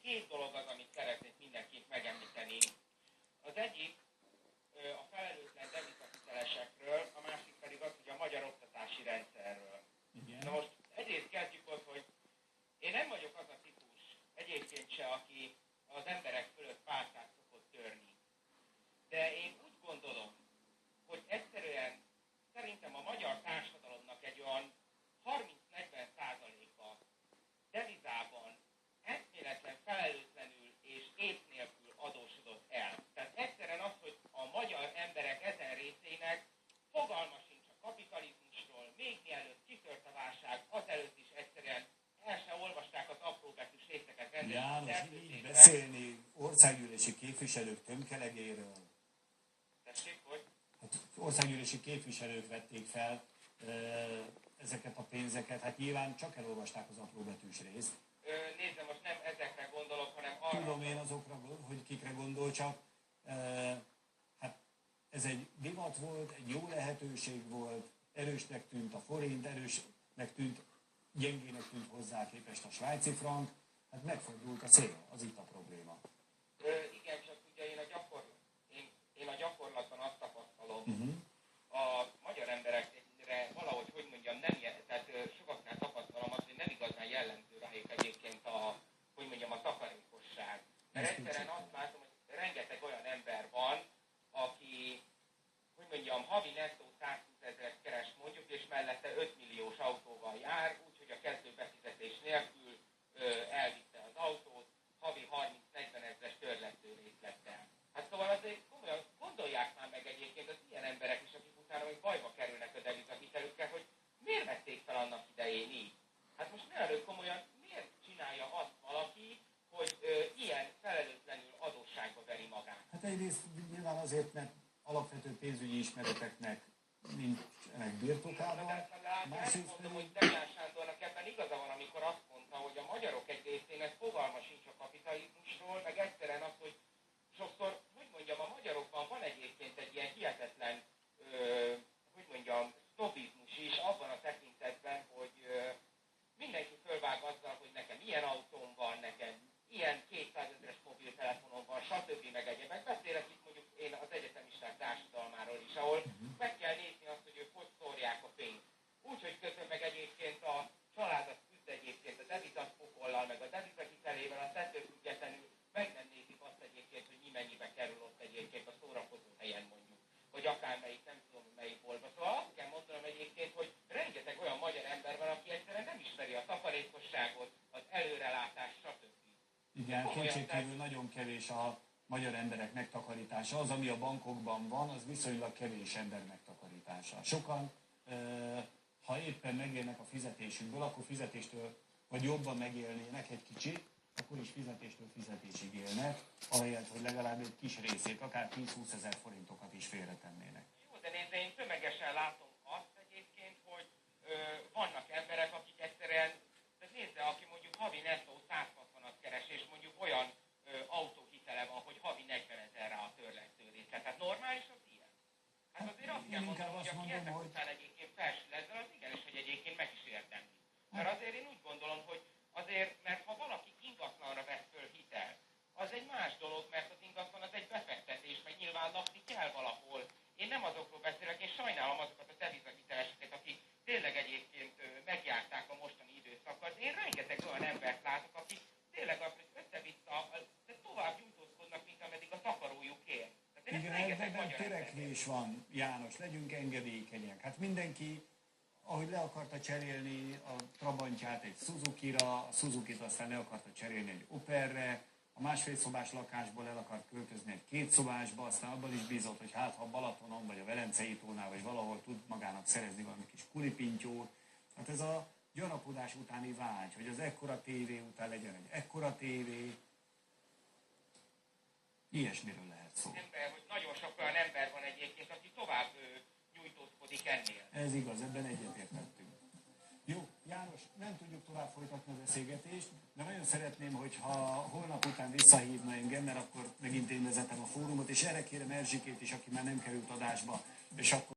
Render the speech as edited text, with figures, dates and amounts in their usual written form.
két dolog az, amit szeretnék mindenkit megemlíteni. Az egyik a felelőtlen devizahitelesekről, a másik pedig az, hogy a magyar oktatási rendszerről. Igen. Na most egyrészt kezdjük ott, hogy én nem vagyok az a típus egyébként se, aki az emberek fölött pálcát szokott törni. De én úgy gondolom, hogy egyszerűen szerintem a magyar társadalomnak egy olyan 30-40%-a devizában eszméletlen, felelőtlenül és ész nélkül adósodott el. Tehát egyszerűen az, hogy a magyar emberek ezen részének fogalma sincs a kapitalizmusról, még mielőtt kitört a válság, azelőtt is egyszerűen el se olvasták az apróbetűs részeket. János, így beszélni országgyűlési képviselők tömkelegéről. Tessék, hogy? Hát országgyűlési képviselők vették fel ezeket a pénzeket, hát nyilván csak elolvasták az apróbetűs részt. Nézd, most nem ezekre gondolok, hanem arra... Tudom én azokra, hogy kikre gondol, csak hát ez egy divat volt, egy jó lehetőség volt, erősnek tűnt a forint, erősnek tűnt, gyengének tűnt hozzá képest a svájci frank, hát megfordult a cél, az itt a probléma. Igen, csak ugye én a gyakorlatban azt tapasztalom, a magyar emberekre valahogy, hogy mondjam, nem tehát sokaknál tapasztalom azt, hogy nem igazán jellemző rájuk egyébként a takarékosság. Mert egyszerűen azt látom, hogy rengeteg olyan ember van, aki, hogy mondjam, havi nettó 120 000 keres mondjuk, és mellette 5 milliós autóval jár, úgyhogy a kezdő befizetés nélkül elvitte az autót, havi 30-40 000 törlesztő részlettel. Hát szóval azért komolyan gondolják már meg egyébként az ilyen emberek is, akik utána még bajba kerülnek a devizahitelükkel, hogy miért vették fel annak idején így. Hát most ne előbb komolyan, miért csinálja azt valaki, hogy ilyen felelőtlenül adósságba veri magát? Hát egyrészt nyilván azért, mert alapvető pénzügyi ismereteknek nincsenek birtokában. Másrészt mondom, hogy Demján Sándornak ebben igaza van, amikor azt mondta, hogy a magyarok egy részének fogalma sincs a kapitalizmusról, meg egyszerűen az, hogy sokszor, hogy mondjam, a magyarokban van egyébként egy ilyen hihetetlen, hogy mondjam, sznobizmus is abban a tekintetben, hogy mindenki fölvág azzal, hogy nekem ilyen autóm van, nekem ilyen 200 000-es mobiltelefonom van, stb. Meg egyebek. Beszélek itt mondjuk én az egyetemisták társadalmáról is, ahol meg kell nézni azt, hogy ők hogy szórják a pénzt. Úgyhogy közben meg egyébként a család az küzd egyébként a devizatpokollal, meg a devizahitelével, a tettől függetlenül meg nem nézik azt egyébként, hogy mi mennyibe kerül ott egyébként a szórakozó helyen mondjuk, vagy akármelyik, nem tudom melyik boltba. Szóval azt kell mondanom egyébként, hogy rengeteg olyan magyar ember van, aki egyszerűen nem ismeri a takarékosságot, az előrelátást, stb. Igen, kétségkívül nagyon kevés a magyar emberek megtakarítása. Az, ami a bankokban van, az viszonylag kevés ember megtakarítása. Sokan, ha éppen megélnek a fizetésükből, akkor fizetéstől, vagy jobban megélnének egy kicsit, akkor is fizetéstől fizetésig élnek, ahelyett, hogy legalább egy kis részét, akár 10-20 000 forintokat is félretennének. Jó, de nézd, én tömegesen látom azt egyébként, hogy vannak emberek, akik egyszerűen, tehát nézd, aki mondjuk havi nettó 160-at keres, és mondjuk olyan autóhitele van, hogy havi 40 000 rá a törlesztő részlet. Tehát normális az ilyen? Hát azért azt kell mondanom, hogy aki ezek után egyébként felsül ezzel, az igenis, hogy egyébként meg is érdemli. Mert azért én úgy gondolom, hogy azért, mert ha valaki ingatlanra vesz föl hitelt, az egy más dolog, mert az ingatlan az egy befektetés, meg nyilván lakni kell valahol. Én nem azokról beszélek, én sajnálom azokat a devizahiteleseket, akik tényleg egyébként megjárták a mostani időszakat. Én rengeteg olyan embert látok, akik tényleg azt, hogy össze-vissza, de tovább nyújtózkodnak, mint ameddig a takarójuk ér. Igen, ebben törekvés van, János, legyünk engedékenyek. Hát mindenki, ahogy le akarta cserélni a Trabantját egy Suzuki-ra, a Suzukit aztán le akarta cserélni egy Operre, a másfél szobás lakásból el akart költözni egy kétszobásba, aztán abban is bízott, hogy hát ha Balatonon, vagy a Velencei tónál, vagy valahol tud magának szerezni valami kis kulipintyót. Hát ez a gyarapodás utáni vágy, hogy az ekkora tévé után legyen egy ekkora tévé. Ilyesmiről lehet szó. Ember, hogy nagyon sok olyan ember van egyébként, aki tovább nyújtózkodik ennél. Ez igaz, ebben egyetértettünk. Jó, János, nem tudjuk tovább folytatni a beszélgetést, de nagyon szeretném, hogyha holnap után visszahívna engem, mert akkor megint én vezetem a fórumot, és erre kérem Erzsikét is, aki már nem került adásba, és akkor